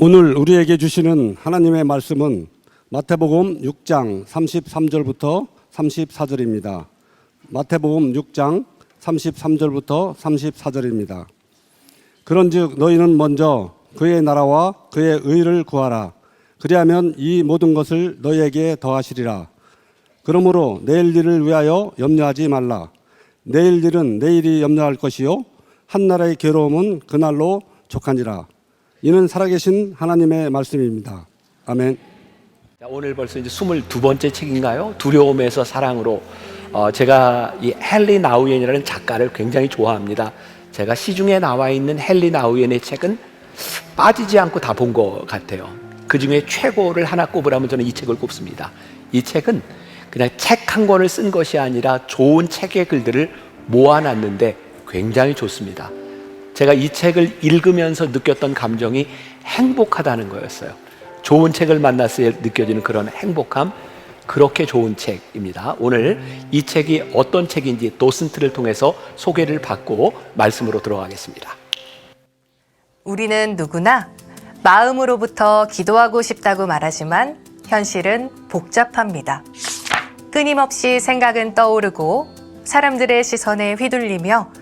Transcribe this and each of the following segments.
오늘 우리에게 주시는 하나님의 말씀은 마태복음 6장 33절부터 34절입니다. 마태복음 6장 33절부터 34절입니다. 그런즉 너희는 먼저 그의 나라와 그의 의를 구하라. 그리하면 이 모든 것을 너희에게 더하시리라. 그러므로 내일 일을 위하여 염려하지 말라. 내일 일은 내일이 염려할 것이요 한나라의 괴로움은 그날로 족하니라. 이는 살아계신 하나님의 말씀입니다. 아멘. 오늘 벌써 이제 22번째 책인가요? 두려움에서 사랑으로. 제가 이 헨리 나우엔이라는 작가를 굉장히 좋아합니다. 제가 시중에 나와 있는 헨리 나우엔의 책은 빠지지 않고 다 본 것 같아요. 그 중에 최고를 하나 꼽으라면 저는 이 책을 꼽습니다. 이 책은 그냥 책 한 권을 쓴 것이 아니라 좋은 책의 글들을 모아놨는데 굉장히 좋습니다. 제가 이 책을 읽으면서 느꼈던 감정이 행복하다는 거였어요. 좋은 책을 만났을 때 느껴지는 그런 행복함, 그렇게 좋은 책입니다. 오늘 이 책이 어떤 책인지 도슨트를 통해서 소개를 받고 말씀으로 들어가겠습니다. 우리는 누구나 마음으로부터 기도하고 싶다고 말하지만 현실은 복잡합니다. 끊임없이 생각은 떠오르고 사람들의 시선에 휘둘리며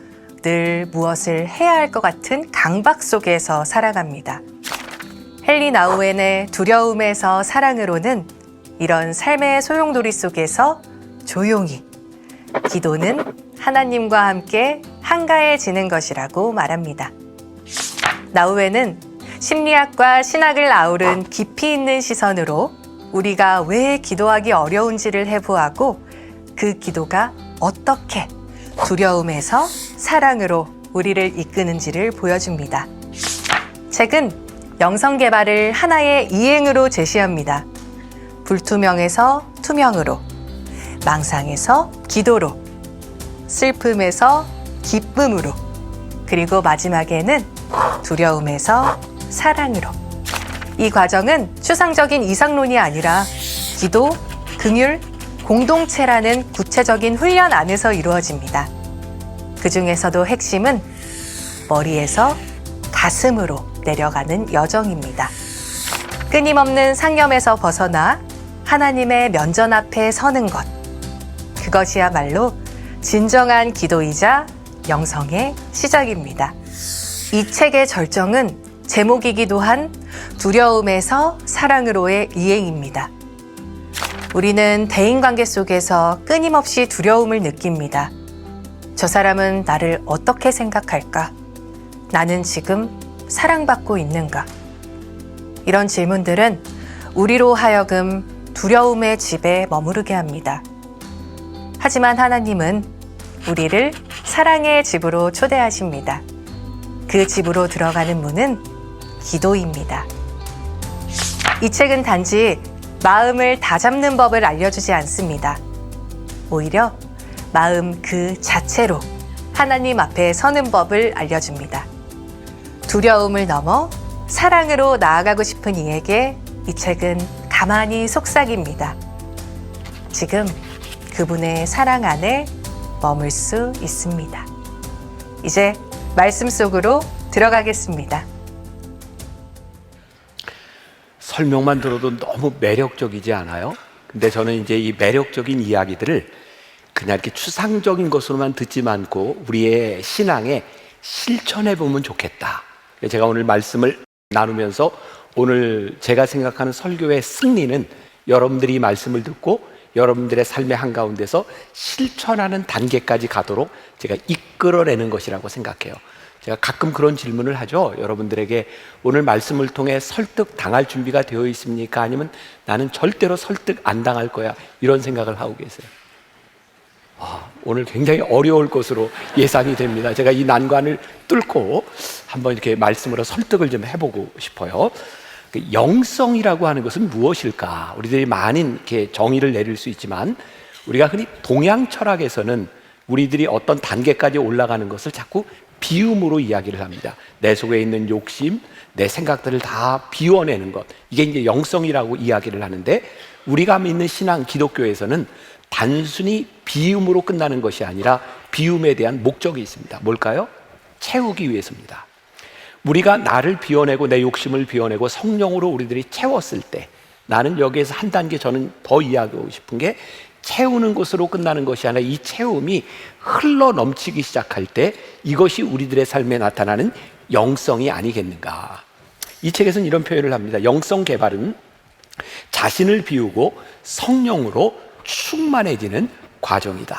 늘 무엇을 해야 할 것 같은 강박 속에서 살아갑니다. 헨리 나우엔의 두려움에서 사랑으로는 이런 삶의 소용돌이 속에서 조용히 기도는 하나님과 함께 한가해지는 것이라고 말합니다. 나우엔은 심리학과 신학을 아우른 깊이 있는 시선으로 우리가 왜 기도하기 어려운지를 해부하고 그 기도가 어떻게 두려움에서 사랑으로 우리를 이끄는지를 보여줍니다. 책은 영성 개발을 하나의 이행으로 제시합니다. 불투명에서 투명으로, 망상에서 기도로, 슬픔에서 기쁨으로, 그리고 마지막에는 두려움에서 사랑으로. 이 과정은 추상적인 이상론이 아니라 기도, 긍휼, 공동체라는 구체적인 훈련 안에서 이루어집니다. 그 중에서도 핵심은 머리에서 가슴으로 내려가는 여정입니다. 끊임없는 상념에서 벗어나 하나님의 면전 앞에 서는 것. 그것이야말로 진정한 기도이자 영성의 시작입니다. 이 책의 절정은 제목이기도 한 두려움에서 사랑으로의 이행입니다. 우리는 대인관계 속에서 끊임없이 두려움을 느낍니다. 저 사람은 나를 어떻게 생각할까? 나는 지금 사랑받고 있는가? 이런 질문들은 우리로 하여금 두려움의 집에 머무르게 합니다. 하지만 하나님은 우리를 사랑의 집으로 초대하십니다. 그 집으로 들어가는 문은 기도입니다. 이 책은 단지 마음을 다잡는 법을 알려주지 않습니다. 오히려 마음 그 자체로 하나님 앞에 서는 법을 알려줍니다. 두려움을 넘어 사랑으로 나아가고 싶은 이에게 이 책은 가만히 속삭입니다. 지금 그분의 사랑 안에 머물 수 있습니다. 이제 말씀 속으로 들어가겠습니다. 설명만 들어도 너무 매력적이지 않아요? 근데 저는 이제 이 매력적인 이야기들을 그냥 이렇게 추상적인 것으로만 듣지 않고 우리의 신앙에 실천해 보면 좋겠다. 제가 오늘 말씀을 나누면서 오늘 제가 생각하는 설교의 승리는 여러분들이 말씀을 듣고 여러분들의 삶의 한가운데서 실천하는 단계까지 가도록 제가 이끌어내는 것이라고 생각해요. 제가 가끔 그런 질문을 하죠. 여러분들에게 오늘 말씀을 통해 설득 당할 준비가 되어 있습니까? 아니면 나는 절대로 설득 안 당할 거야, 이런 생각을 하고 계세요. 오늘 굉장히 어려울 것으로 예상이 됩니다. 제가 이 난관을 뚫고 한번 이렇게 말씀으로 설득을 좀 해보고 싶어요. 영성이라고 하는 것은 무엇일까? 우리들이 많은 이렇게 정의를 내릴 수 있지만 우리가 흔히 동양 철학에서는 우리들이 어떤 단계까지 올라가는 것을 자꾸 비움으로 이야기를 합니다. 내 속에 있는 욕심, 내 생각들을 다 비워내는 것, 이게 이제 영성이라고 이야기를 하는데, 우리가 믿는 신앙 기독교에서는 단순히 비움으로 끝나는 것이 아니라 비움에 대한 목적이 있습니다. 뭘까요? 채우기 위해서입니다. 우리가 나를 비워내고 내 욕심을 비워내고 성령으로 우리들이 채웠을 때, 나는 여기에서 한 단계 저는 더 이야기하고 싶은 게, 채우는 것으로 끝나는 것이 아니라 이 채움이 흘러 넘치기 시작할 때 이것이 우리들의 삶에 나타나는 영성이 아니겠는가. 이 책에서는 이런 표현을 합니다. 영성 개발은 자신을 비우고 성령으로 충만해지는 과정이다.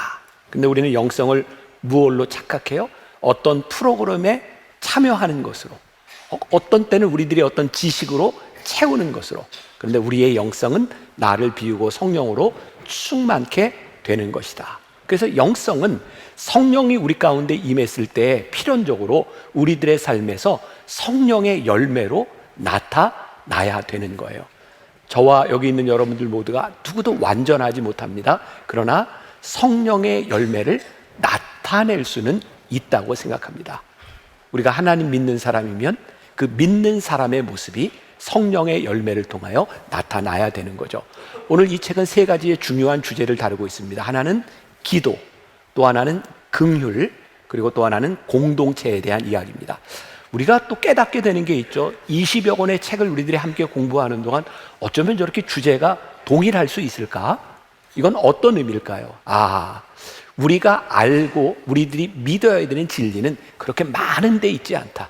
근데 우리는 영성을 무엇로 착각해요? 어떤 프로그램에 참여하는 것으로, 어떤 때는 우리들이 어떤 지식으로 채우는 것으로. 그런데 우리의 영성은 나를 비우고 성령으로 충만케 되는 것이다. 그래서 영성은 성령이 우리 가운데 임했을 때 필연적으로 우리들의 삶에서 성령의 열매로 나타나야 되는 거예요. 저와 여기 있는 여러분들 모두가 누구도 완전하지 못합니다. 그러나 성령의 열매를 나타낼 수는 있다고 생각합니다. 우리가 하나님 믿는 사람이면 그 믿는 사람의 모습이 성령의 열매를 통하여 나타나야 되는 거죠. 오늘 이 책은 세 가지의 중요한 주제를 다루고 있습니다. 하나는 기도, 또 하나는 긍휼, 그리고 또 하나는 공동체에 대한 이야기입니다. 우리가 또 깨닫게 되는 게 있죠. 20여 권의 책을 우리들이 함께 공부하는 동안 어쩌면 저렇게 주제가 동일할 수 있을까? 이건 어떤 의미일까요? 우리가 알고 우리들이 믿어야 되는 진리는 그렇게 많은 데 있지 않다.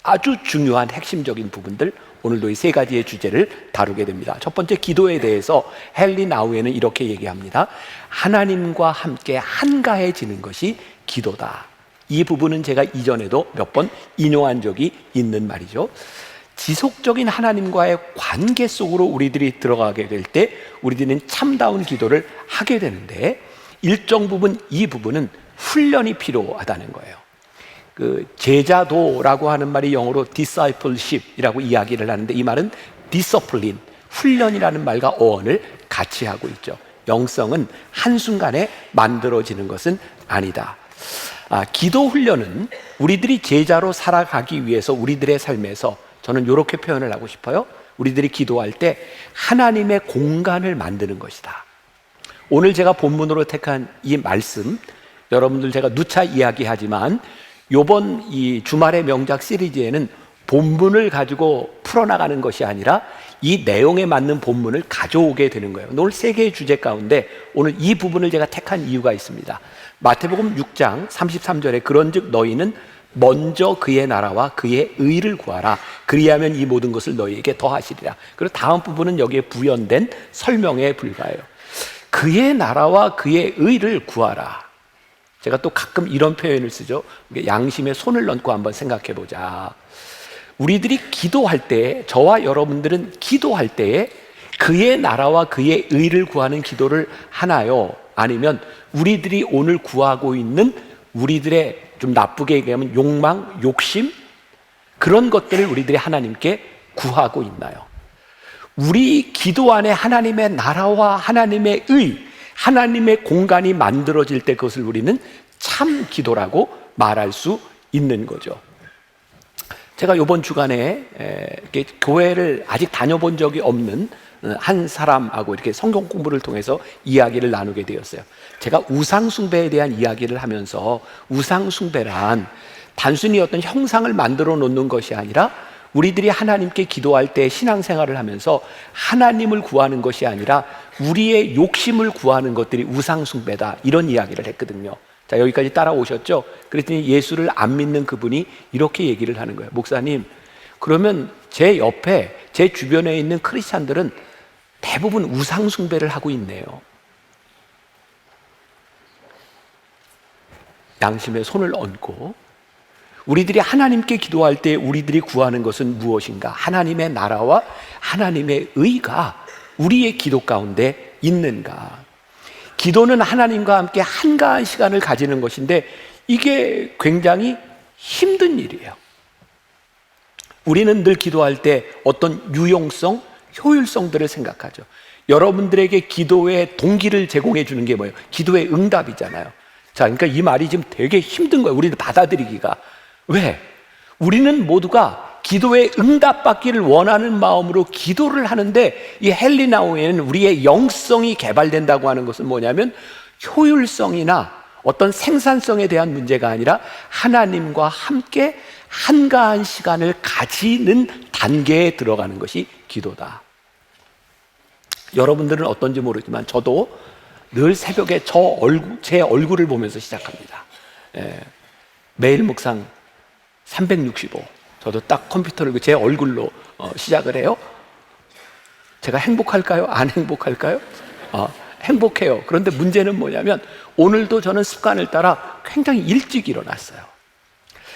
아주 중요한 핵심적인 부분들, 오늘도 이 세 가지의 주제를 다루게 됩니다. 첫 번째, 기도에 대해서 헨리 나우에는 이렇게 얘기합니다. 하나님과 함께 한가해지는 것이 기도다. 이 부분은 제가 이전에도 몇 번 인용한 적이 있는 말이죠. 지속적인 하나님과의 관계 속으로 우리들이 들어가게 될 때 우리들은 참다운 기도를 하게 되는데, 일정 부분 이 부분은 훈련이 필요하다는 거예요. 그 제자도라고 하는 말이 영어로 discipleship이라고 이야기를 하는데, 이 말은 discipline, 훈련이라는 말과 어원을 같이 하고 있죠. 영성은 한순간에 만들어지는 것은 아니다. 기도 훈련은 우리들이 제자로 살아가기 위해서 우리들의 삶에서, 저는 이렇게 표현을 하고 싶어요. 우리들이 기도할 때 하나님의 공간을 만드는 것이다. 오늘 제가 본문으로 택한 이 말씀, 여러분들 제가 누차 이야기하지만 이번 이 주말의 명작 시리즈에는 본문을 가지고 풀어나가는 것이 아니라 이 내용에 맞는 본문을 가져오게 되는 거예요. 오늘 세 개의 주제 가운데 오늘 이 부분을 제가 택한 이유가 있습니다. 마태복음 6장 33절에 그런즉 너희는 먼저 그의 나라와 그의 의를 구하라. 그리하면 이 모든 것을 너희에게 더하시리라. 그리고 다음 부분은 여기에 부연된 설명에 불과해요. 그의 나라와 그의 의를 구하라. 제가 또 가끔 이런 표현을 쓰죠. 양심에 손을 얹고 한번 생각해 보자. 우리들이 기도할 때, 저와 여러분들은 기도할 때에 그의 나라와 그의 의를 구하는 기도를 하나요? 아니면 우리들이 오늘 구하고 있는 우리들의, 좀 나쁘게 얘기하면 욕망, 욕심, 그런 것들을 우리들이 하나님께 구하고 있나요? 우리 기도 안에 하나님의 나라와 하나님의 의, 하나님의 공간이 만들어질 때 그것을 우리는 참 기도라고 말할 수 있는 거죠. 제가 이번 주간에 교회를 아직 다녀본 적이 없는 한 사람하고 이렇게 성경 공부를 통해서 이야기를 나누게 되었어요. 제가 우상숭배에 대한 이야기를 하면서, 우상숭배란 단순히 어떤 형상을 만들어 놓는 것이 아니라 우리들이 하나님께 기도할 때 신앙생활을 하면서 하나님을 구하는 것이 아니라 우리의 욕심을 구하는 것들이 우상숭배다, 이런 이야기를 했거든요. 자, 여기까지 따라오셨죠? 그랬더니 예수를 안 믿는 그분이 이렇게 얘기를 하는 거예요. 목사님, 그러면 제 옆에, 제 주변에 있는 크리스찬들은 대부분 우상숭배를 하고 있네요. 양심에 손을 얹고, 우리들이 하나님께 기도할 때 우리들이 구하는 것은 무엇인가? 하나님의 나라와 하나님의 의가 우리의 기도 가운데 있는가? 기도는 하나님과 함께 한가한 시간을 가지는 것인데 이게 굉장히 힘든 일이에요. 우리는 늘 기도할 때 어떤 유용성, 효율성들을 생각하죠. 여러분들에게 기도의 동기를 제공해 주는 게 뭐예요? 기도의 응답이잖아요. 자, 그러니까 이 말이 지금 되게 힘든 거예요. 우리는 받아들이기가. 왜? 우리는 모두가 기도에 응답받기를 원하는 마음으로 기도를 하는데, 이 헨리 나우에는 우리의 영성이 개발된다고 하는 것은 뭐냐면 효율성이나 어떤 생산성에 대한 문제가 아니라 하나님과 함께 한가한 시간을 가지는 단계에 들어가는 것이 기도다. 여러분들은 어떤지 모르지만 저도 늘 새벽에 제 얼굴을 보면서 시작합니다. 매일 묵상 365. 저도 딱 컴퓨터를 제 얼굴로 시작을 해요. 제가 행복할까요? 안 행복할까요? 행복해요. 그런데 문제는 뭐냐면 오늘도 저는 습관을 따라 굉장히 일찍 일어났어요.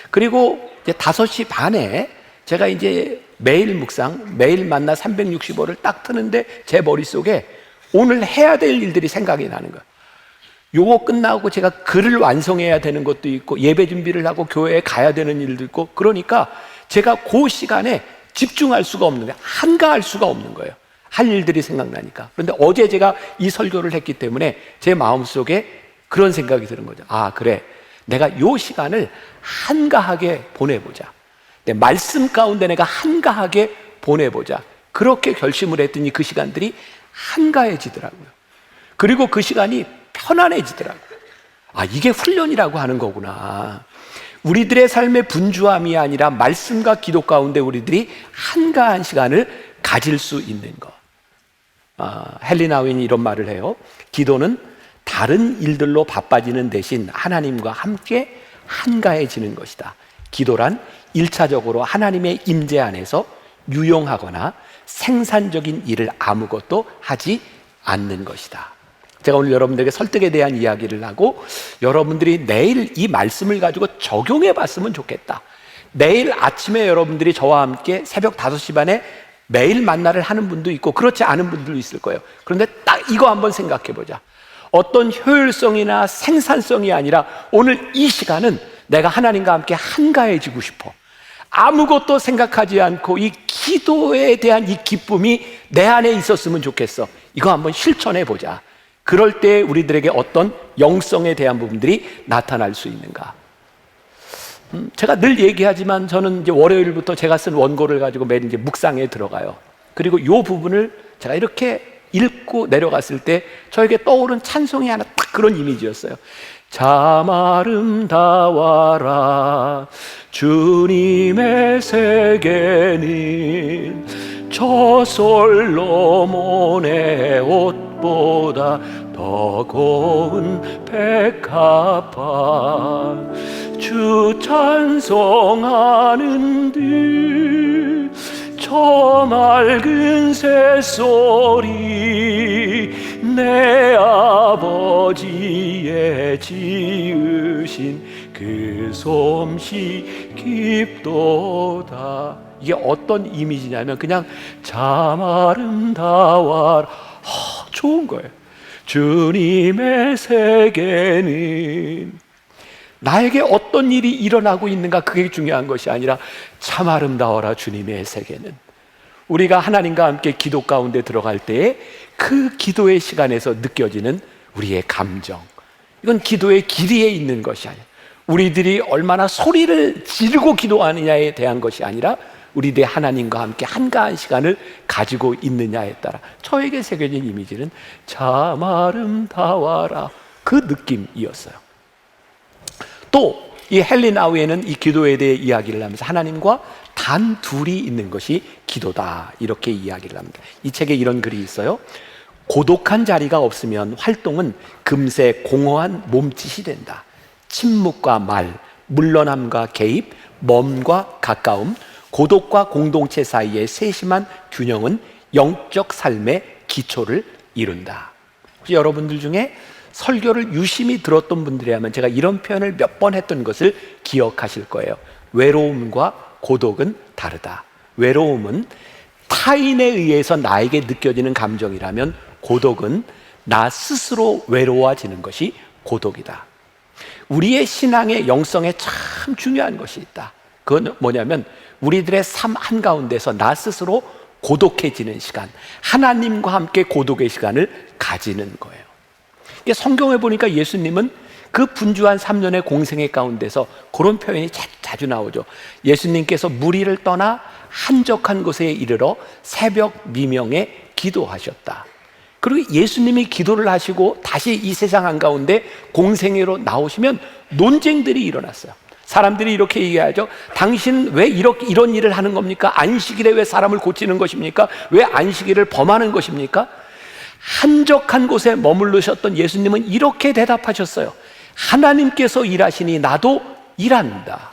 그리고 이제 5시 반에 제가 이제 매일 묵상, 매일 만나 365를 딱 트는데 제 머릿속에 오늘 해야 될 일들이 생각이 나는 거예요. 요거 끝나고 제가 글을 완성해야 되는 것도 있고 예배 준비를 하고 교회에 가야 되는 일도 있고, 그러니까 제가 그 시간에 집중할 수가 없는 거예요. 한가할 수가 없는 거예요. 할 일들이 생각나니까. 그런데 어제 제가 이 설교를 했기 때문에 제 마음속에 그런 생각이 드는 거죠. 아, 그래, 내가 요 시간을 한가하게 보내보자. 내 말씀 가운데 내가 한가하게 보내보자. 그렇게 결심을 했더니 그 시간들이 한가해지더라고요. 그리고 그 시간이 편안해지더라고요. 아, 이게 훈련이라고 하는 거구나. 우리들의 삶의 분주함이 아니라 말씀과 기도 가운데 우리들이 한가한 시간을 가질 수 있는 것. 헨리 나우인이 이런 말을 해요. 기도는 다른 일들로 바빠지는 대신 하나님과 함께 한가해지는 것이다. 기도란 1차적으로 하나님의 임재 안에서 유용하거나 생산적인 일을 아무것도 하지 않는 것이다. 제가 오늘 여러분들에게 설득에 대한 이야기를 하고 여러분들이 내일 이 말씀을 가지고 적용해 봤으면 좋겠다. 내일 아침에 여러분들이 저와 함께 새벽 5시 반에 매일 만나를 하는 분도 있고 그렇지 않은 분들도 있을 거예요. 그런데 딱 이거 한번 생각해 보자. 어떤 효율성이나 생산성이 아니라 오늘 이 시간은 내가 하나님과 함께 한가해지고 싶어. 아무것도 생각하지 않고 이 기도에 대한 이 기쁨이 내 안에 있었으면 좋겠어. 이거 한번 실천해 보자. 그럴 때 우리들에게 어떤 영성에 대한 부분들이 나타날 수 있는가? 제가 늘 얘기하지만 저는 이제 월요일부터 제가 쓴 원고를 가지고 매일 이제 묵상에 들어가요. 그리고 이 부분을 제가 이렇게 읽고 내려갔을 때 저에게 떠오른 찬송이 하나 딱 그런 이미지였어요. 참 아름다워라 주님의 세계는 저 솔로몬의 옷보다 더 고운 백합화 주 찬송하는 듯 저 맑은 새소리 내 아버지의 지으신 그 솜씨 깊도다. 이게 어떤 이미지냐면 그냥 참 아름다워라. 좋은 거예요. 주님의 세계는 나에게 어떤 일이 일어나고 있는가 그게 중요한 것이 아니라 참 아름다워라 주님의 세계는. 우리가 하나님과 함께 기도 가운데 들어갈 때에 그 기도의 시간에서 느껴지는 우리의 감정, 이건 기도의 길이에 있는 것이 아니야. 우리들이 얼마나 소리를 지르고 기도하느냐에 대한 것이 아니라 우리들이 하나님과 함께 한가한 시간을 가지고 있느냐에 따라 저에게 새겨진 이미지는 참 아름다워라 그 느낌이었어요. 또 이 헨리 나우에는 이 기도에 대해 이야기를 하면서 하나님과 단 둘이 있는 것이 기도다 이렇게 이야기를 합니다. 이 책에 이런 글이 있어요. 고독한 자리가 없으면 활동은 금세 공허한 몸짓이 된다. 침묵과 말, 물러남과 개입, 먼과 가까움, 고독과 공동체 사이의 세심한 균형은 영적 삶의 기초를 이룬다. 혹시 여러분들 중에 설교를 유심히 들었던 분들이라면 제가 이런 표현을 몇 번 했던 것을 기억하실 거예요. 외로움과 고독은 다르다. 외로움은 타인에 의해서 나에게 느껴지는 감정이라면 고독은 나 스스로 외로워지는 것이 고독이다. 우리의 신앙의 영성에 참 중요한 것이 있다. 그건 뭐냐면 우리들의 삶 한가운데서 나 스스로 고독해지는 시간, 하나님과 함께 고독의 시간을 가지는 거예요. 성경에 보니까 예수님은 그 분주한 3년의 공생애 가운데서 그런 표현이 자주 나오죠. 예수님께서 무리를 떠나 한적한 곳에 이르러 새벽 미명에 기도하셨다. 그리고 예수님이 기도를 하시고 다시 이 세상 한가운데 공생애로 나오시면 논쟁들이 일어났어요. 사람들이 이렇게 얘기하죠. 당신은 왜 이런 일을 하는 겁니까? 안식일에 왜 사람을 고치는 것입니까? 왜 안식일을 범하는 것입니까? 한적한 곳에 머물르셨던 예수님은 이렇게 대답하셨어요. 하나님께서 일하시니 나도 일한다.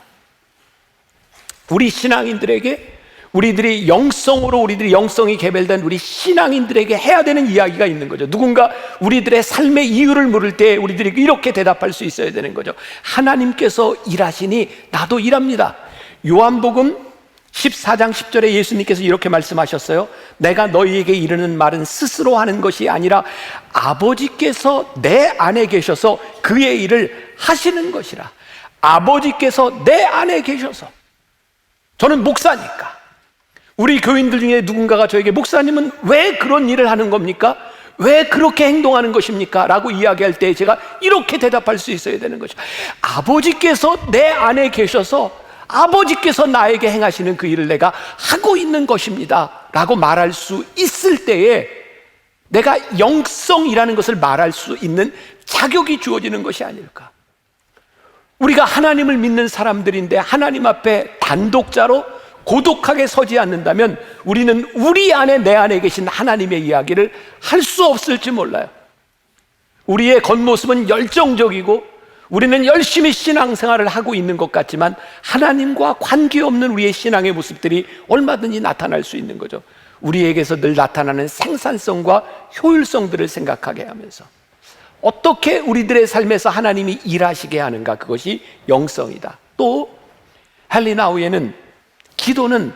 우리 신앙인들에게, 우리들이 영성이 개발된 우리 신앙인들에게 해야 되는 이야기가 있는 거죠. 누군가 우리들의 삶의 이유를 물을 때 우리들이 이렇게 대답할 수 있어야 되는 거죠. 하나님께서 일하시니 나도 일합니다. 요한복음 14장 10절에 예수님께서 이렇게 말씀하셨어요. 내가 너희에게 이르는 말은 스스로 하는 것이 아니라 아버지께서 내 안에 계셔서 그의 일을 하시는 것이라. 아버지께서 내 안에 계셔서. 저는 목사니까, 우리 교인들 중에 누군가가 저에게 목사님은 왜 그런 일을 하는 겁니까? 왜 그렇게 행동하는 것입니까? 라고 이야기할 때 제가 이렇게 대답할 수 있어야 되는 거죠. 아버지께서 내 안에 계셔서 아버지께서 나에게 행하시는 그 일을 내가 하고 있는 것입니다 라고 말할 수 있을 때에 내가 영성이라는 것을 말할 수 있는 자격이 주어지는 것이 아닐까. 우리가 하나님을 믿는 사람들인데 하나님 앞에 단독자로 고독하게 서지 않는다면 우리는 우리 안에, 내 안에 계신 하나님의 이야기를 할 수 없을지 몰라요. 우리의 겉모습은 열정적이고 우리는 열심히 신앙생활을 하고 있는 것 같지만 하나님과 관계없는 우리의 신앙의 모습들이 얼마든지 나타날 수 있는 거죠. 우리에게서 늘 나타나는 생산성과 효율성들을 생각하게 하면서 어떻게 우리들의 삶에서 하나님이 일하시게 하는가, 그것이 영성이다. 또 헨리 나우에는 기도는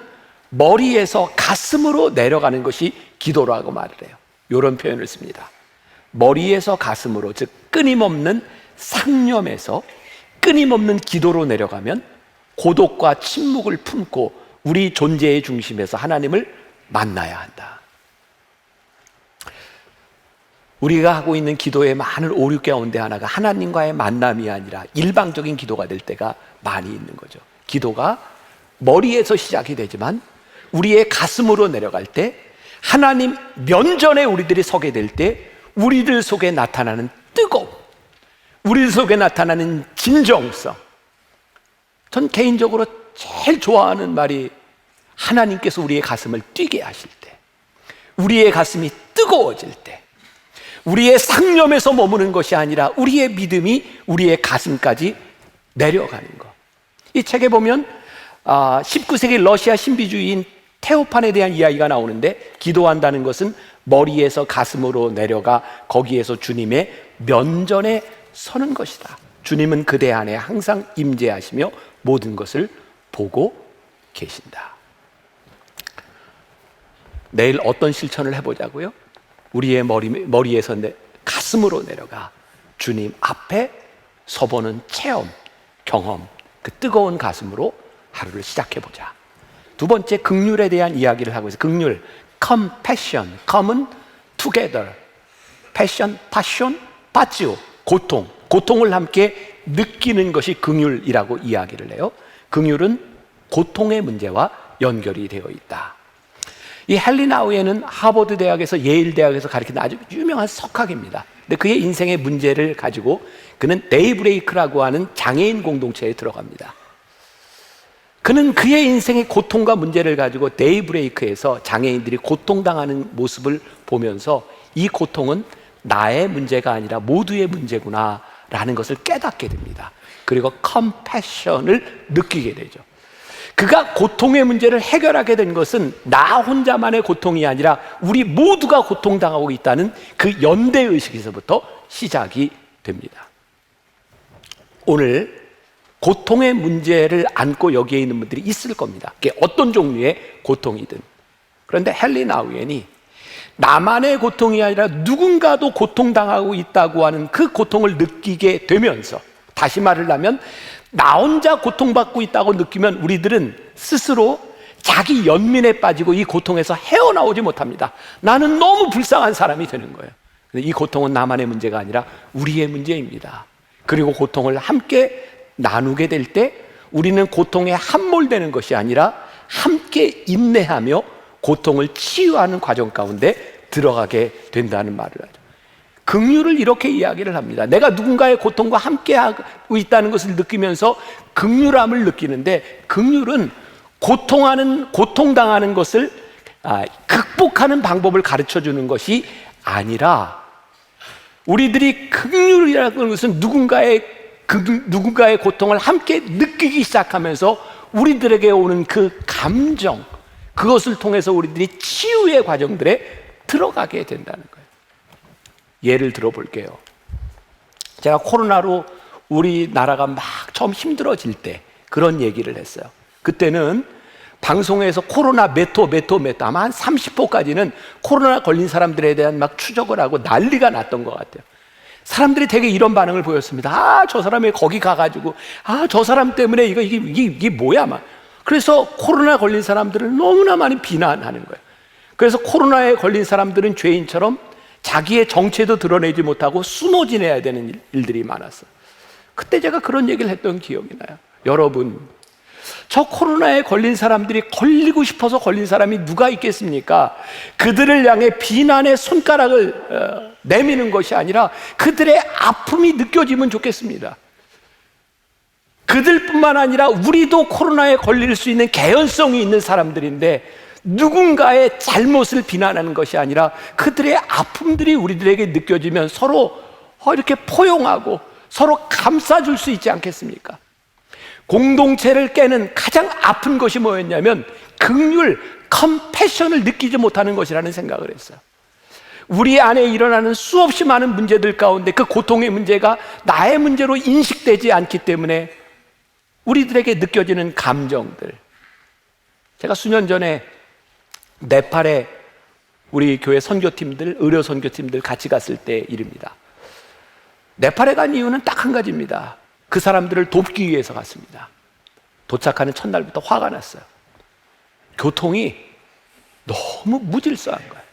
머리에서 가슴으로 내려가는 것이 기도라고 말을 해요. 이런 표현을 씁니다. 머리에서 가슴으로, 즉 끊임없는 상념에서 끊임없는 기도로 내려가면 고독과 침묵을 품고 우리 존재의 중심에서 하나님을 만나야 한다. 우리가 하고 있는 기도의 많은 오류 가운데 하나가 하나님과의 만남이 아니라 일방적인 기도가 될 때가 많이 있는 거죠. 기도가 머리에서 시작이 되지만 우리의 가슴으로 내려갈 때, 하나님 면전에 우리들이 서게 될 때 우리들 속에 나타나는 뜨거움, 우리 속에 나타나는 진정성. 전 개인적으로 제일 좋아하는 말이 하나님께서 우리의 가슴을 뛰게 하실 때, 우리의 가슴이 뜨거워질 때, 우리의 상념에서 머무는 것이 아니라 우리의 믿음이 우리의 가슴까지 내려가는 것. 이 책에 보면 19세기 러시아 신비주의인 테오판에 대한 이야기가 나오는데, 기도한다는 것은 머리에서 가슴으로 내려가 거기에서 주님의 면전에 서는 것이다. 주님은 그대 안에 항상 임재하시며 모든 것을 보고 계신다. 내일 어떤 실천을 해보자고요? 우리의 머리에서 가슴으로 내려가 주님 앞에 서보는 체험, 경험, 그 뜨거운 가슴으로 하루를 시작해보자. 두 번째, 긍휼에 대한 이야기를 하고 있어요. 긍휼, compassion, come은 together, passion, patio, 고통, 고통을 함께 느끼는 것이 긍휼이라고 이야기를 해요. 긍휼은 고통의 문제와 연결이 되어 있다. 이 헨리 나우에는 하버드 대학에서 예일 대학에서 가르치는 아주 유명한 석학입니다. 근데 그의 인생의 문제를 가지고 그는 데이브레이크라고 하는 장애인 공동체에 들어갑니다. 그는 그의 인생의 고통과 문제를 가지고 데이브레이크에서 장애인들이 고통당하는 모습을 보면서 이 고통은 나의 문제가 아니라 모두의 문제구나 라는 것을 깨닫게 됩니다. 그리고 컴패션을 느끼게 되죠. 그가 고통의 문제를 해결하게 된 것은 나 혼자만의 고통이 아니라 우리 모두가 고통당하고 있다는 그 연대의식에서부터 시작이 됩니다. 오늘 고통의 문제를 안고 여기에 있는 분들이 있을 겁니다. 그게 어떤 종류의 고통이든. 그런데 헨리 나우엔이 나만의 고통이 아니라 누군가도 고통당하고 있다고 하는 그 고통을 느끼게 되면서, 다시 말을 하면 나 혼자 고통받고 있다고 느끼면 우리들은 스스로 자기 연민에 빠지고 이 고통에서 헤어나오지 못합니다. 나는 너무 불쌍한 사람이 되는 거예요. 근데 이 고통은 나만의 문제가 아니라 우리의 문제입니다. 그리고 고통을 함께 나누게 될 때 우리는 고통에 함몰되는 것이 아니라 함께 인내하며 고통을 치유하는 과정 가운데 들어가게 된다는 말을 하죠. 긍휼을 이렇게 이야기를 합니다. 내가 누군가의 고통과 함께하고 있다는 것을 느끼면서 긍휼함을 느끼는데, 긍휼은 고통당하는 것을 극복하는 방법을 가르쳐 주는 것이 아니라, 우리들이 긍휼이라는 것은 누군가의 고통을 함께 느끼기 시작하면서 우리들에게 오는 그 감정, 그것을 통해서 우리들이 치유의 과정들에 들어가게 된다는 거예요. 예를 들어 볼게요. 제가 코로나로 우리나라가 막 처음 힘들어질 때 그런 얘기를 했어요. 그때는 방송에서 코로나 몇 호 아마 한 30호까지는 코로나 걸린 사람들에 대한 막 추적을 하고 난리가 났던 것 같아요. 사람들이 되게 이런 반응을 보였습니다. 저 사람이 거기 가가지고 저 사람 때문에 이게 뭐야 막. 그래서 코로나 걸린 사람들을 너무나 많이 비난하는 거예요. 그래서 코로나에 걸린 사람들은 죄인처럼 자기의 정체도 드러내지 못하고 숨어 지내야 되는 일들이 많았어요. 그때 제가 그런 얘기를 했던 기억이 나요. 여러분, 저 코로나에 걸린 사람들이 걸리고 싶어서 걸린 사람이 누가 있겠습니까? 그들을 향해 비난의 손가락을 내미는 것이 아니라 그들의 아픔이 느껴지면 좋겠습니다. 그들뿐만 아니라 우리도 코로나에 걸릴 수 있는 개연성이 있는 사람들인데, 누군가의 잘못을 비난하는 것이 아니라 그들의 아픔들이 우리들에게 느껴지면 서로 이렇게 포용하고 서로 감싸줄 수 있지 않겠습니까? 공동체를 깨는 가장 아픈 것이 뭐였냐면 긍휼, 컴패션을 느끼지 못하는 것이라는 생각을 했어요. 우리 안에 일어나는 수없이 많은 문제들 가운데 그 고통의 문제가 나의 문제로 인식되지 않기 때문에 우리들에게 느껴지는 감정들. 제가 수년 전에 네팔에 우리 교회 선교팀들, 의료 선교팀들 같이 갔을 때 일입니다. 네팔에 간 이유는 딱 한 가지입니다. 그 사람들을 돕기 위해서 갔습니다. 도착하는 첫날부터 화가 났어요. 교통이 너무 무질서한 거예요.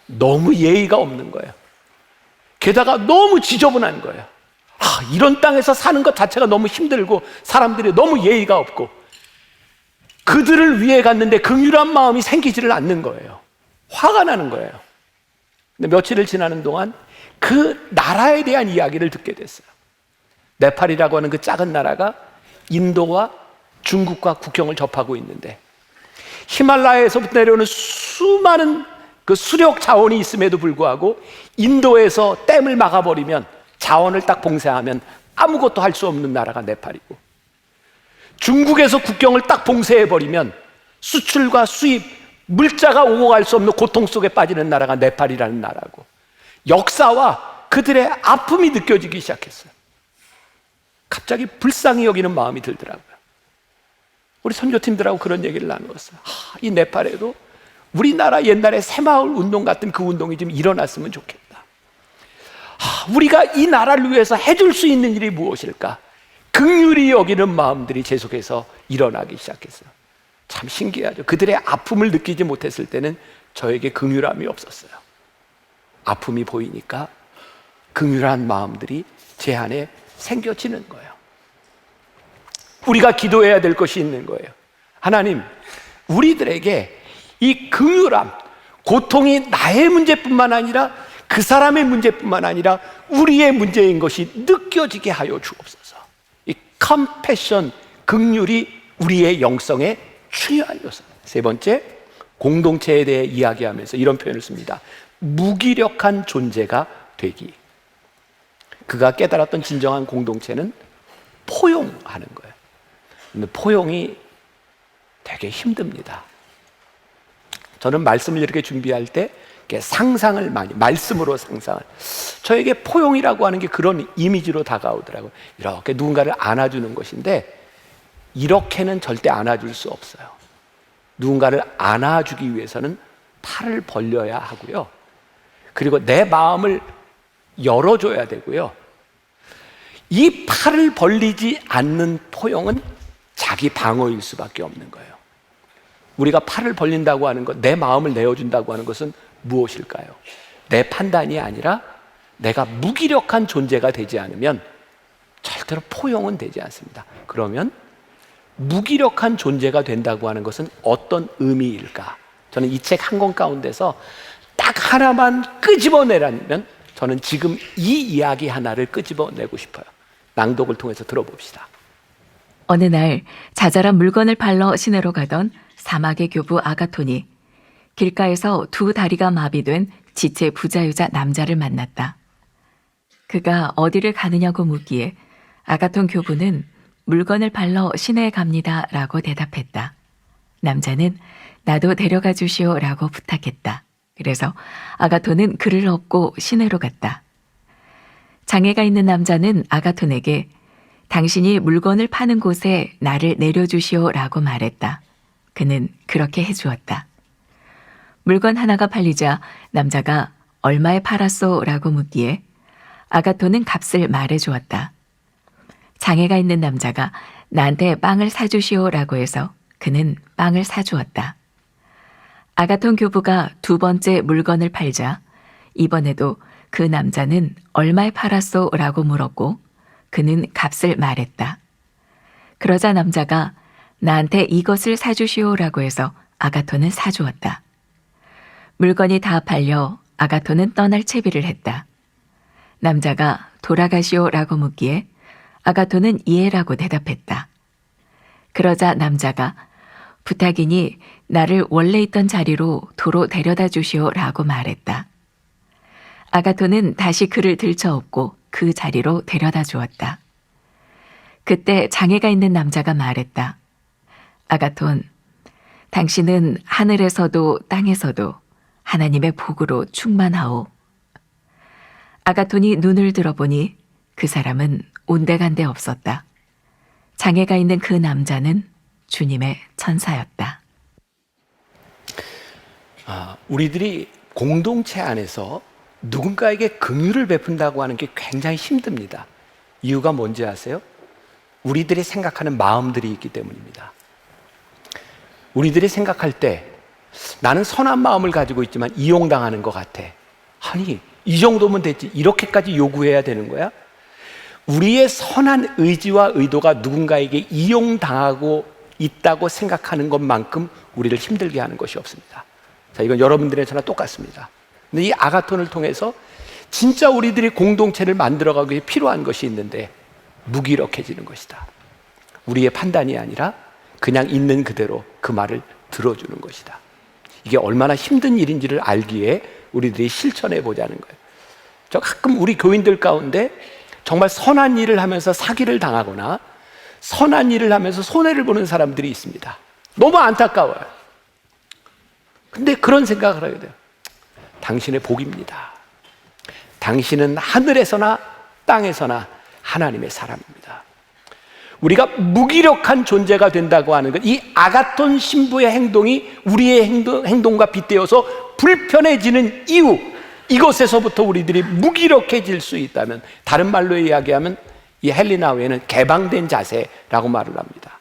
너무 예의가 없는 거예요. 게다가 너무 지저분한 거예요. 이런 땅에서 사는 것 자체가 너무 힘들고 사람들이 너무 예의가 없고, 그들을 위해 갔는데 긍휼한 마음이 생기지를 않는 거예요. 화가 나는 거예요. 근데 며칠을 지나는 동안 그 나라에 대한 이야기를 듣게 됐어요. 네팔이라고 하는 그 작은 나라가 인도와 중국과 국경을 접하고 있는데, 히말라야에서부터 내려오는 수많은 그 수력 자원이 있음에도 불구하고 인도에서 댐을 막아버리면, 자원을 딱 봉쇄하면 아무것도 할 수 없는 나라가 네팔이고, 중국에서 국경을 딱 봉쇄해버리면 수출과 수입, 물자가 오고 갈 수 없는 고통 속에 빠지는 나라가 네팔이라는 나라고, 역사와 그들의 아픔이 느껴지기 시작했어요. 갑자기 불쌍히 여기는 마음이 들더라고요. 우리 선교팀들하고 그런 얘기를 나누었어요. 이 네팔에도 우리나라 옛날에 새마을 운동 같은 그 운동이 좀 일어났으면 좋겠다. 우리가 이 나라를 위해서 해줄 수 있는 일이 무엇일까? 긍휼히 여기는 마음들이 계속해서 일어나기 시작했어요. 참 신기하죠. 그들의 아픔을 느끼지 못했을 때는 저에게 긍휼함이 없었어요. 아픔이 보이니까 긍휼한 마음들이 제 안에 생겨지는 거예요. 우리가 기도해야 될 것이 있는 거예요. 하나님, 우리들에게 이 긍휼함, 고통이 나의 문제뿐만 아니라 그 사람의 문제뿐만 아니라 우리의 문제인 것이 느껴지게 하여 주옵소서. 이 컴패션, 긍휼이 우리의 영성의 중요한 요소. 세 번째, 공동체에 대해 이야기하면서 이런 표현을 씁니다. 무기력한 존재가 되기. 그가 깨달았던 진정한 공동체는 포용하는 거예요. 근데 포용이 되게 힘듭니다. 저는 말씀을 이렇게 준비할 때 상상을 많이, 말씀으로 상상을. 저에게 포용이라고 하는 게 그런 이미지로 다가오더라고요. 이렇게 누군가를 안아주는 것인데, 이렇게는 절대 안아줄 수 없어요. 누군가를 안아주기 위해서는 팔을 벌려야 하고요. 그리고 내 마음을 열어줘야 되고요. 이 팔을 벌리지 않는 포용은 자기 방어일 수밖에 없는 거예요. 우리가 팔을 벌린다고 하는 것, 내 마음을 내어준다고 하는 것은 무엇일까요? 내 판단이 아니라 내가 무기력한 존재가 되지 않으면 절대로 포용은 되지 않습니다. 그러면 무기력한 존재가 된다고 하는 것은 어떤 의미일까? 저는 이 책 한 권 가운데서 딱 하나만 끄집어내라면 저는 지금 이 이야기 하나를 끄집어내고 싶어요. 낭독을 통해서 들어봅시다. 어느 날 자잘한 물건을 팔러 시내로 가던 사막의 교부 아가톤이 길가에서 두 다리가 마비된 지체 부자유자 남자를 만났다. 그가 어디를 가느냐고 묻기에 아가톤 교부는 물건을 팔러 시내에 갑니다 라고 대답했다. 남자는 나도 데려가 주시오 라고 부탁했다. 그래서 아가톤은 그를 업고 시내로 갔다. 장애가 있는 남자는 아가톤에게 당신이 물건을 파는 곳에 나를 내려주시오 라고 말했다. 그는 그렇게 해주었다. 물건 하나가 팔리자 남자가 얼마에 팔았소? 라고 묻기에 아가톤은 값을 말해주었다. 장애가 있는 남자가 나한테 빵을 사주시오 라고 해서 그는 빵을 사주었다. 아가톤 교부가 두 번째 물건을 팔자 이번에도 그 남자는 얼마에 팔았소? 라고 물었고 그는 값을 말했다. 그러자 남자가 나한테 이것을 사주시오 라고 해서 아가톤은 사주었다. 물건이 다 팔려 아가톤은 떠날 채비를 했다. 남자가 돌아가시오 라고 묻기에 아가톤은 이해라고 대답했다. 그러자 남자가 부탁이니 나를 원래 있던 자리로 도로 데려다 주시오 라고 말했다. 아가톤은 다시 그를 들쳐업고 그 자리로 데려다 주었다. 그때 장애가 있는 남자가 말했다. 아가톤, 당신은 하늘에서도 땅에서도 하나님의 복으로 충만하오. 아가톤이 눈을 들어보니 그 사람은 온데간데 없었다. 장애가 있는 그 남자는 주님의 천사였다. 우리들이 공동체 안에서 누군가에게 긍휼을 베푼다고 하는 게 굉장히 힘듭니다. 이유가 뭔지 아세요? 우리들이 생각하는 마음들이 있기 때문입니다. 우리들이 생각할 때 나는 선한 마음을 가지고 있지만 이용당하는 것 같아. 아니, 이 정도면 됐지. 이렇게까지 요구해야 되는 거야? 우리의 선한 의지와 의도가 누군가에게 이용당하고 있다고 생각하는 것만큼 우리를 힘들게 하는 것이 없습니다. 자, 이건 여러분들의 저나 똑같습니다. 근데 이 아가톤을 통해서 진짜 우리들이 공동체를 만들어가기 위해 필요한 것이 있는데 무기력해지는 것이다. 우리의 판단이 아니라 그냥 있는 그대로 그 말을 들어주는 것이다. 이게 얼마나 힘든 일인지를 알기에 우리들이 실천해 보자는 거예요. 저 가끔 우리 교인들 가운데 정말 선한 일을 하면서 사기를 당하거나 선한 일을 하면서 손해를 보는 사람들이 있습니다. 너무 안타까워요. 근데 그런 생각을 하게 돼요. 당신의 복입니다. 당신은 하늘에서나 땅에서나 하나님의 사람입니다. 우리가 무기력한 존재가 된다고 하는 것, 이 아가톤 신부의 행동이 우리의 행동과 빗대어서 불편해지는 이유, 이것에서부터 우리들이 무기력해질 수 있다면, 다른 말로 이야기하면 이 헬리나 외에는 개방된 자세라고 말을 합니다.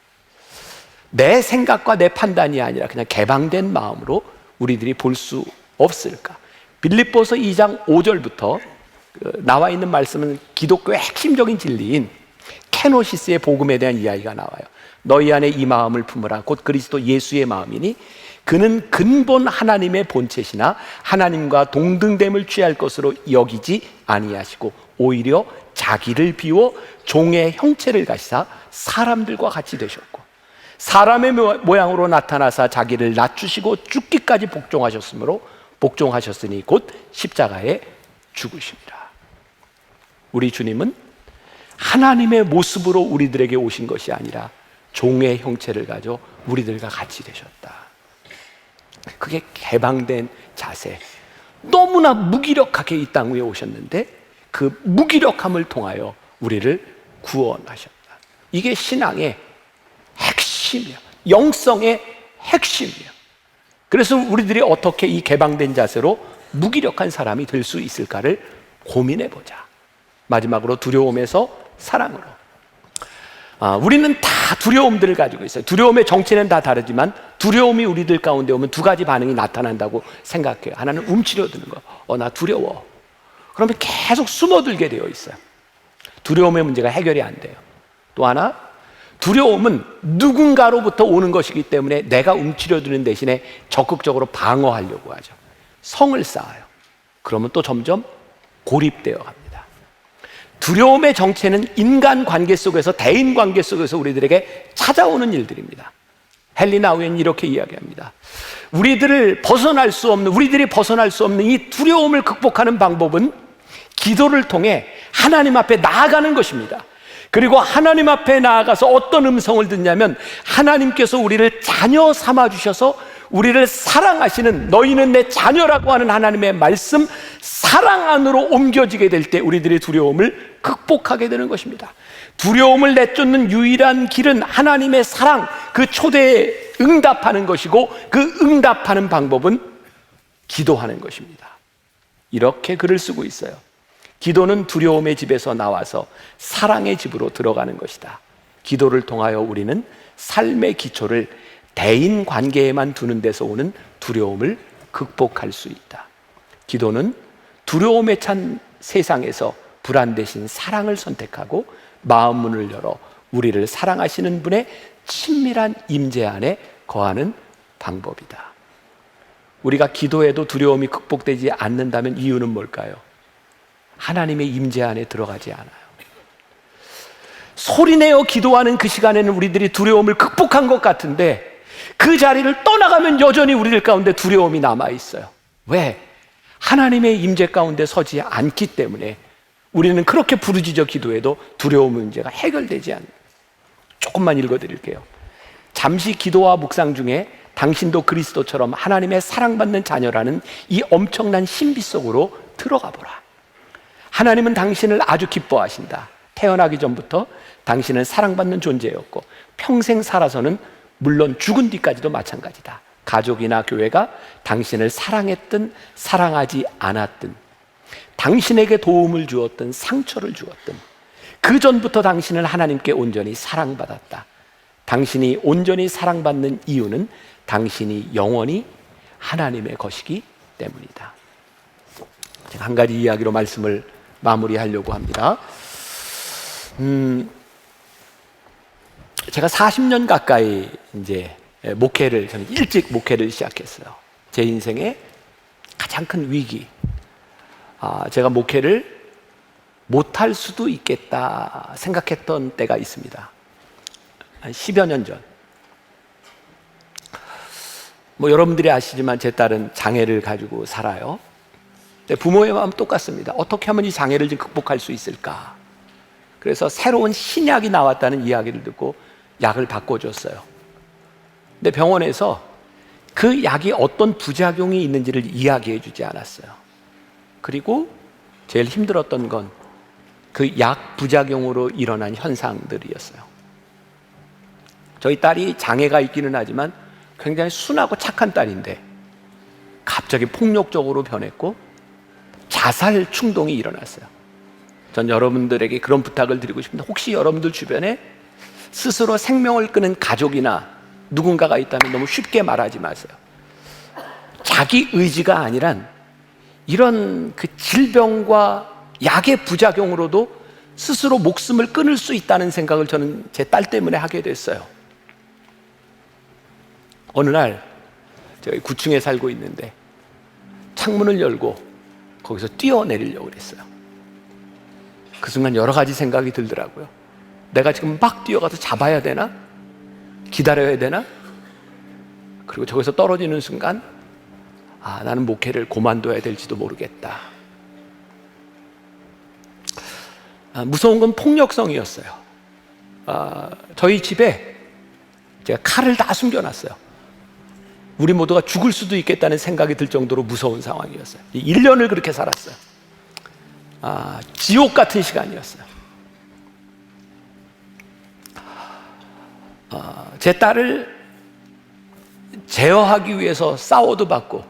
내 생각과 내 판단이 아니라 그냥 개방된 마음으로 우리들이 볼 수 없을까? 빌립보서 2장 5절부터 나와 있는 말씀은 기독교의 핵심적인 진리인 케노시스의 복음에 대한 이야기가 나와요. 너희 안에 이 마음을 품으라. 곧 그리스도 예수의 마음이니 그는 근본 하나님의 본체시나 하나님과 동등됨을 취할 것으로 여기지 아니하시고 오히려 자기를 비워 종의 형체를 가지사 사람들과 같이 되셨고 사람의 모양으로 나타나사 자기를 낮추시고 죽기까지 복종하셨으니 곧 십자가에 죽으심이라. 우리 주님은 하나님의 모습으로 우리들에게 오신 것이 아니라 종의 형체를 가져 우리들과 같이 되셨다. 그게 개방된 자세. 너무나 무기력하게 이 땅 위에 오셨는데 그 무기력함을 통하여 우리를 구원하셨다. 이게 신앙의 핵심이야. 영성의 핵심이야. 그래서 우리들이 어떻게 이 개방된 자세로 무기력한 사람이 될 수 있을까를 고민해 보자. 마지막으로 두려움에서 사랑으로. 우리는 다 두려움들을 가지고 있어요. 두려움의 정체는 다 다르지만 두려움이 우리들 가운데 오면 두 가지 반응이 나타난다고 생각해요. 하나는 움츠려드는 거. 나 두려워. 그러면 계속 숨어들게 되어 있어요. 두려움의 문제가 해결이 안 돼요. 또 하나, 두려움은 누군가로부터 오는 것이기 때문에 내가 움츠려드는 대신에 적극적으로 방어하려고 하죠. 성을 쌓아요. 그러면 또 점점 고립되어 갑니다. 두려움의 정체는 인간 관계 속에서, 대인 관계 속에서 우리들에게 찾아오는 일들입니다. 헨리 나우엔이 이렇게 이야기합니다. 우리들이 벗어날 수 없는 이 두려움을 극복하는 방법은 기도를 통해 하나님 앞에 나아가는 것입니다. 그리고 하나님 앞에 나아가서 어떤 음성을 듣냐면, 하나님께서 우리를 자녀 삼아 주셔서 우리를 사랑하시는, 너희는 내 자녀라고 하는 하나님의 말씀, 사랑 안으로 옮겨지게 될 때 우리들의 두려움을 극복하게 되는 것입니다. 두려움을 내쫓는 유일한 길은 하나님의 사랑, 그 초대에 응답하는 것이고, 그 응답하는 방법은 기도하는 것입니다. 이렇게 글을 쓰고 있어요. 기도는 두려움의 집에서 나와서 사랑의 집으로 들어가는 것이다. 기도를 통하여 우리는 삶의 기초를 대인 관계에만 두는 데서 오는 두려움을 극복할 수 있다. 기도는 두려움에 찬 세상에서 불안 대신 사랑을 선택하고 마음 문을 열어 우리를 사랑하시는 분의 친밀한 임재 안에 거하는 방법이다. 우리가 기도해도 두려움이 극복되지 않는다면 이유는 뭘까요? 하나님의 임재 안에 들어가지 않아요. 소리내어 기도하는 그 시간에는 우리들이 두려움을 극복한 것 같은데, 그 자리를 떠나가면 여전히 우리들 가운데 두려움이 남아있어요. 왜? 하나님의 임재 가운데 서지 않기 때문에 우리는 그렇게 부르짖어 기도해도 두려움 문제가 해결되지 않는. 조금만 읽어드릴게요. 잠시 기도와 묵상 중에 당신도 그리스도처럼 하나님의 사랑받는 자녀라는 이 엄청난 신비 속으로 들어가 보라. 하나님은 당신을 아주 기뻐하신다. 태어나기 전부터 당신은 사랑받는 존재였고, 평생 살아서는 물론 죽은 뒤까지도 마찬가지다. 가족이나 교회가 당신을 사랑했든 사랑하지 않았든, 당신에게 도움을 주었든 상처를 주었든, 그 전부터 당신은 하나님께 온전히 사랑받았다. 당신이 온전히 사랑받는 이유는 당신이 영원히 하나님의 것이기 때문이다. 제가 한 가지 이야기로 말씀을 마무리하려고 합니다. 제가 40년 가까이 이제 저는 일찍 목회를 시작했어요. 제 인생의 가장 큰 위기. 제가 목회를 못할 수도 있겠다 생각했던 때가 있습니다. 한 10여 년 전. 여러분들이 아시지만 제 딸은 장애를 가지고 살아요. 부모의 마음 똑같습니다. 어떻게 하면 이 장애를 좀 극복할 수 있을까? 그래서 새로운 신약이 나왔다는 이야기를 듣고 약을 바꿔줬어요. 근데 병원에서 그 약이 어떤 부작용이 있는지를 이야기해 주지 않았어요. 그리고 제일 힘들었던 건 그 약 부작용으로 일어난 현상들이었어요. 저희 딸이 장애가 있기는 하지만 굉장히 순하고 착한 딸인데 갑자기 폭력적으로 변했고 자살 충동이 일어났어요. 전 여러분들에게 그런 부탁을 드리고 싶은데, 혹시 여러분들 주변에 스스로 생명을 끊은 가족이나 누군가가 있다면 너무 쉽게 말하지 마세요. 자기 의지가 아니란 이런 그 질병과 약의 부작용으로도 스스로 목숨을 끊을 수 있다는 생각을 저는 제 딸 때문에 하게 됐어요. 어느 날 제가 9층에 살고 있는데 창문을 열고 거기서 뛰어내리려고 그랬어요. 그 순간 여러 가지 생각이 들더라고요. 내가 지금 막 뛰어가서 잡아야 되나? 기다려야 되나? 그리고 저기서 떨어지는 순간 나는 목회를 그만둬야 될지도 모르겠다. 무서운 건 폭력성이었어요. 저희 집에 제가 칼을 다 숨겨놨어요. 우리 모두가 죽을 수도 있겠다는 생각이 들 정도로 무서운 상황이었어요. 1년을 그렇게 살았어요. 지옥 같은 시간이었어요. 제 딸을 제어하기 위해서 싸워도 받고,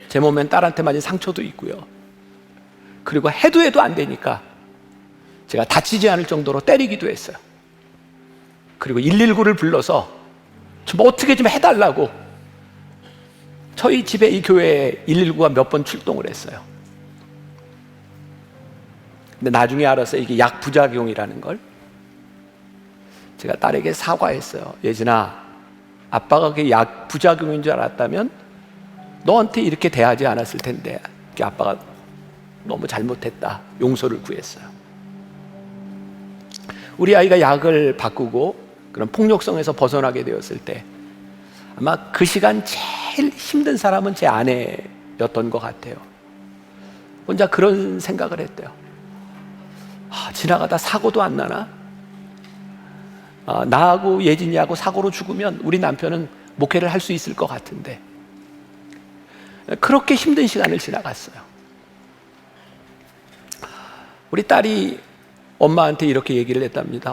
제 몸엔 딸한테 맞은 상처도 있고요. 그리고 해도 안 되니까 제가 다치지 않을 정도로 때리기도 했어요. 그리고 119를 불러서 좀 어떻게 좀 해달라고, 저희 집에 이 교회에 119가 몇 번 출동을 했어요. 근데 나중에 알았어요. 이게 약 부작용이라는 걸. 제가 딸에게 사과했어요. 예진아, 아빠가 그게 약 부작용인 줄 알았다면 너한테 이렇게 대하지 않았을 텐데. 아빠가 너무 잘못했다. 용서를 구했어요. 우리 아이가 약을 바꾸고 그런 폭력성에서 벗어나게 되었을 때 아마 그 시간 제일 힘든 사람은 제 아내였던 것 같아요. 혼자 그런 생각을 했대요. 지나가다 사고도 안 나나? 나하고 예진이하고 사고로 죽으면 우리 남편은 목회를 할 수 있을 것 같은데, 그렇게 힘든 시간을 지나갔어요. 우리 딸이 엄마한테 이렇게 얘기를 했답니다.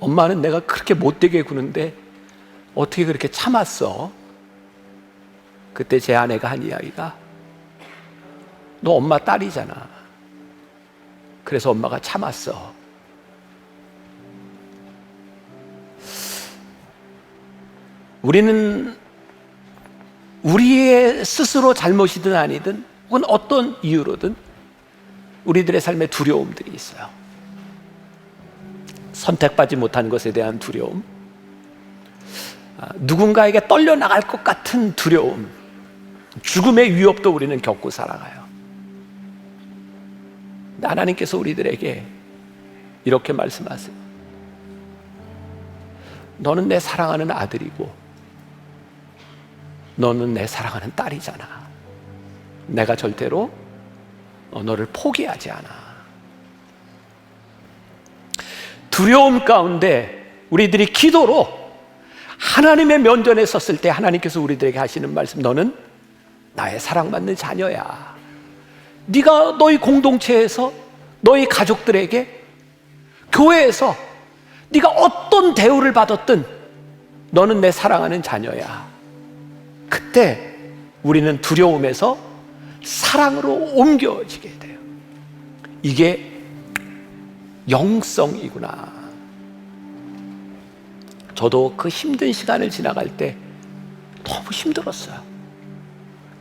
엄마는 내가 그렇게 못되게 구는데 어떻게 그렇게 참았어? 그때 제 아내가 한 이야기가, 너 엄마 딸이잖아. 그래서 엄마가 참았어. 우리는 우리의 스스로 잘못이든 아니든 혹은 어떤 이유로든 우리들의 삶에 두려움들이 있어요. 선택받지 못한 것에 대한 두려움, 누군가에게 떨려나갈 것 같은 두려움, 죽음의 위협도 우리는 겪고 살아가요. 하나님께서 우리들에게 이렇게 말씀하세요. 너는 내 사랑하는 아들이고 너는 내 사랑하는 딸이잖아. 내가 절대로 너를 포기하지 않아. 두려움 가운데 우리들이 기도로 하나님의 면전에 섰을 때 하나님께서 우리들에게 하시는 말씀, 너는 나의 사랑받는 자녀야. 네가 너희 공동체에서, 너희 가족들에게, 교회에서 네가 어떤 대우를 받았든 너는 내 사랑하는 자녀야. 그때 우리는 두려움에서 사랑으로 옮겨지게 돼요. 이게 영성이구나. 저도 그 힘든 시간을 지나갈 때 너무 힘들었어요.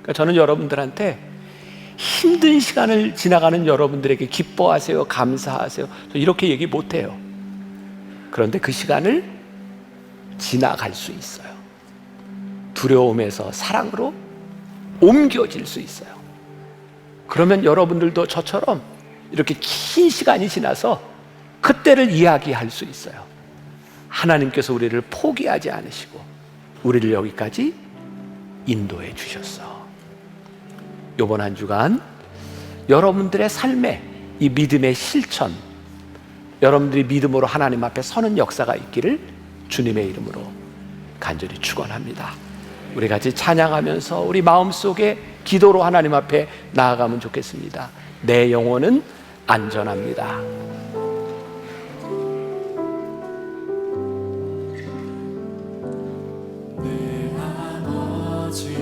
그러니까 저는 여러분들한테 힘든 시간을 지나가는 여러분들에게 기뻐하세요, 감사하세요, 저 이렇게 얘기 못해요. 그런데 그 시간을 지나갈 수 있어요. 두려움에서 사랑으로 옮겨질 수 있어요. 그러면 여러분들도 저처럼 이렇게 긴 시간이 지나서 그때를 이야기할 수 있어요. 하나님께서 우리를 포기하지 않으시고 우리를 여기까지 인도해 주셨어. 이번 한 주간 여러분들의 삶에 이 믿음의 실천, 여러분들이 믿음으로 하나님 앞에 서는 역사가 있기를 주님의 이름으로 간절히 축원합니다. 우리 같이 찬양하면서 우리 마음속에 기도로 하나님 앞에 나아가면 좋겠습니다. 내 영혼은 안전합니다. 내 아버지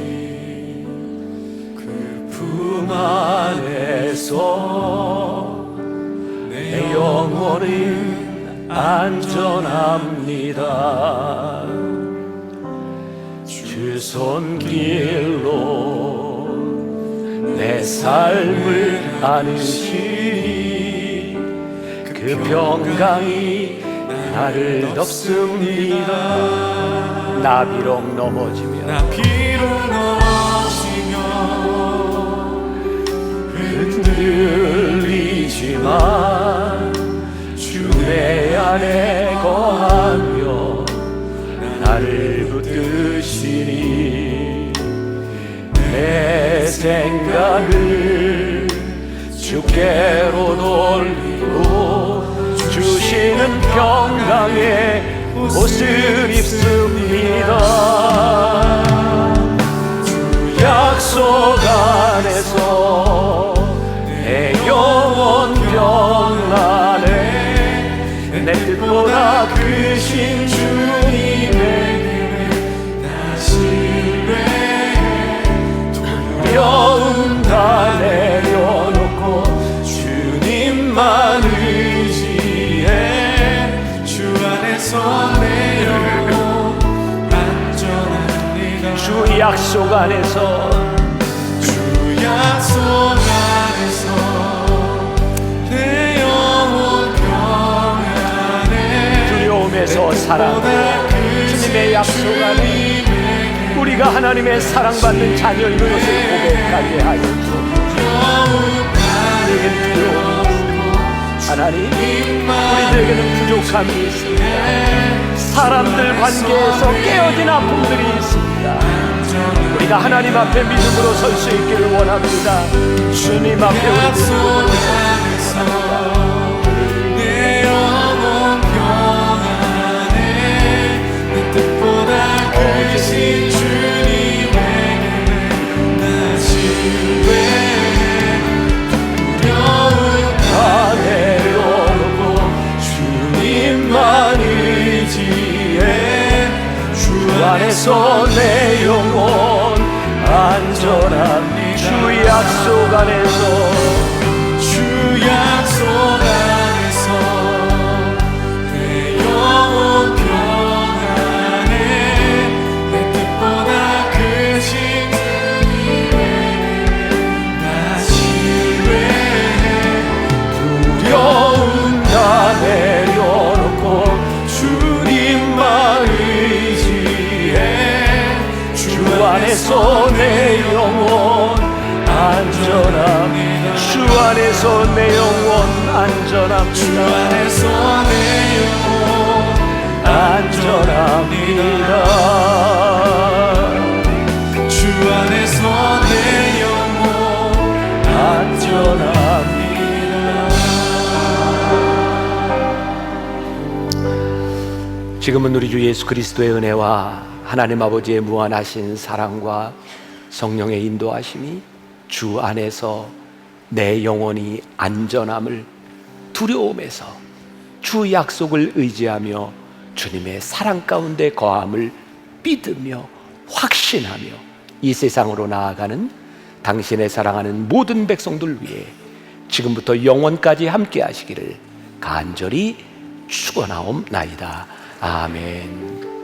그 품 안에서 내 영혼은 안전합니다. 주 손길로 내 삶을 아느시니 그 평강이 나를 덮습니다. 나 비록 넘어지면 흔들리지만 주 내 안에 거하며 나를 붙드시니 내 생각을 주께로 돌리고 주시는 평강의 옷을 입습니다. 주 약속 안에서 내 영혼 평안해 내 뜻보다 크신 주님에게 나 신뢰해 두려움 다 내려놓고 주님만 의지해 주 안에서 내 영혼 안전합니다. 주 약속 안에서 주 약속 안에서 내 영혼 평안해 두려움에서 사랑하고 주님의 약속 안에 우리가 하나님의 사랑받는 자녀인 것을 고백하게 하여 주옵소서. 하나님, 우리들에게는 부족함이 있습니다. 사람들 관계에서 깨어진 아픔들이 있습니다. 우리가 하나님 앞에 믿음으로 설 수 있기를 원합니다. 주님 앞에 우리 믿음으로 설 수 있기를 원합니다. 내 영혼 평안에 내 뜻보다 크신 주님에게 나 지뢰 두려움 다 내려놓고 주님만 의지해 주 안에서 내 영혼 안전합니다. 주 약속 안에서 주 약속 안에서 내 영혼 평안해 내 뜻보다 크신 주님에게 나 지뢰해 두려움 다 내려놓고 주님만 의지해 주 안에서 내 영혼 안전합니다. 주 안에서 내 영혼 안전합니다. 주 안에서 내 영혼 안전합니다. 주 안에서 내 영혼 안전합니다. 지금은 우리 주 예수 그리스도의 은혜와 하나님 아버지의 무한하신 사랑과 성령의 인도하심이 주 안에서 내 영혼이 안전함을 두려움에서 주 약속을 의지하며 주님의 사랑 가운데 거함을 믿으며 확신하며 이 세상으로 나아가는 당신의 사랑하는 모든 백성들 위해 지금부터 영원까지 함께 하시기를 간절히 축원하옵나이다. 아멘.